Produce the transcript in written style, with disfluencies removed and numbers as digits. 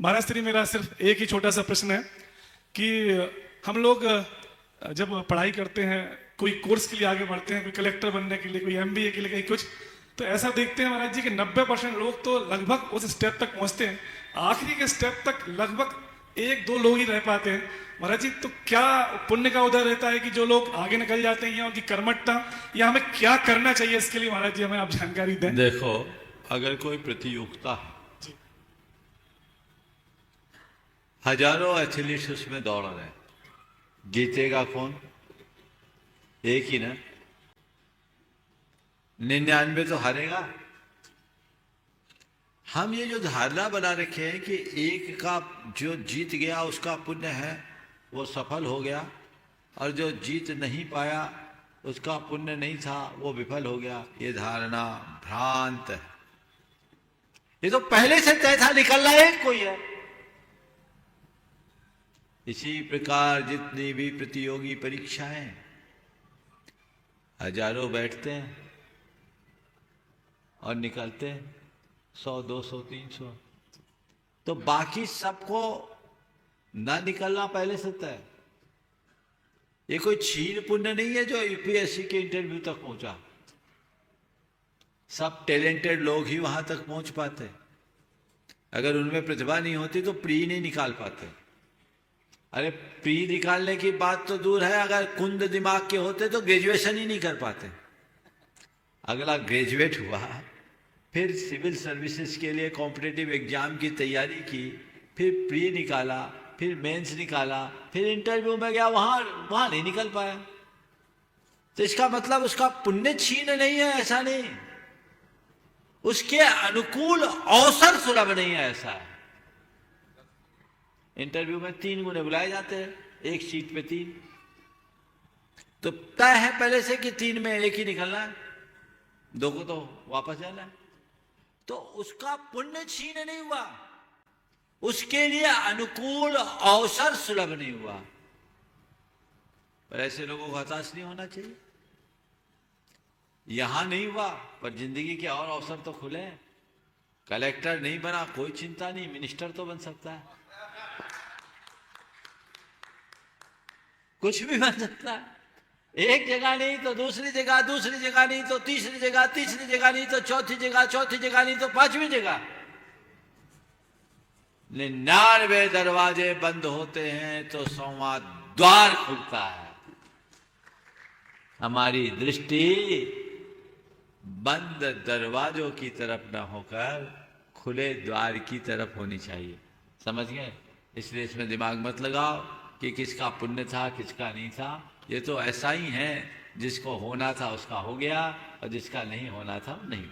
महाराज श्री, मेरा सिर्फ एक ही छोटा सा प्रश्न है कि हम लोग जब पढ़ाई करते हैं, कोई कोर्स के लिए आगे बढ़ते हैं, कोई कलेक्टर बनने के लिए, कोई एमबीए के लिए, कहीं कुछ, तो ऐसा देखते हैं महाराज जी कि 90% लोग तो लगभग उस स्टेप तक पहुंचते हैं, आखिरी के स्टेप तक लगभग 1-2 लोग ही रह पाते हैं। महाराज जी, तो क्या पुण्य का उदय रहता है कि जो लोग आगे निकल जाते हैं, या उनकी कर्मठता, या हमें क्या करना चाहिए इसके लिए? महाराज जी, हमें आप जानकारी दें। देखो, अगर कोई प्रतियोगिता है, हजारों एथलीट्स उसमें दौड़ रहे हैं, जीतेगा कौन? एक ही ना। 99 तो हारेगा। हम ये जो धारणा बना रखे हैं कि एक का जो जीत गया उसका पुण्य है, वो सफल हो गया, और जो जीत नहीं पाया उसका पुण्य नहीं था, वो विफल हो गया, ये धारणा भ्रांत है। ये तो पहले से तय था, निकलना एक कोई है। इसी प्रकार जितनी भी प्रतियोगी परीक्षाएं, हजारों बैठते हैं और निकलते हैं 100, 200, 300, तो बाकी सबको ना निकलना पहले से तय। ये कोई छीन पुण्य नहीं है जो यूपीएससी के इंटरव्यू तक पहुंचा। सब टैलेंटेड लोग ही वहां तक पहुंच पाते। अगर उनमें प्रतिभा नहीं होती तो प्री नहीं निकाल पाते। अरे प्री निकालने की बात तो दूर है, अगर कुंद दिमाग के होते तो ग्रेजुएशन ही नहीं कर पाते। अगला ग्रेजुएट हुआ, फिर सिविल सर्विसेज के लिए कॉम्पिटिटिव एग्जाम की तैयारी की, फिर प्री निकाला, फिर मेंस निकाला, फिर इंटरव्यू में गया, वहां नहीं निकल पाया। तो इसका मतलब उसका पुण्य छीन नहीं है, ऐसा नहीं। उसके अनुकूल अवसर सुलभ नहीं है, ऐसा है। इंटरव्यू में 3 गुने बुलाए जाते हैं, एक सीट पे 3, तो तय है पहले से कि 3 में 1 ही निकलना है, 2 को तो वापस जाना है। तो उसका पुण्य छीन नहीं हुआ, उसके लिए अनुकूल अवसर सुलभ नहीं हुआ। पर ऐसे लोगों को हताश नहीं होना चाहिए। यहां नहीं हुआ पर जिंदगी के और अवसर तो खुले हैं। कलेक्टर नहीं बना, कोई चिंता नहीं, मिनिस्टर तो बन सकता है, कुछ भी बन सकता है। एक जगह नहीं तो दूसरी जगह, दूसरी जगह नहीं तो तीसरी जगह, तीसरी जगह नहीं तो चौथी जगह, चौथी जगह नहीं तो 5वीं जगह। 99 दरवाजे बंद होते हैं तो 100वां द्वार खुलता है। हमारी दृष्टि बंद दरवाजों की तरफ न होकर खुले द्वार की तरफ होनी चाहिए। समझ गए? इसलिए इसमें दिमाग मत लगाओ कि किसका पुण्य था, किसका नहीं था। ये तो ऐसा ही है, जिसको होना था उसका हो गया, और जिसका नहीं होना था नहीं।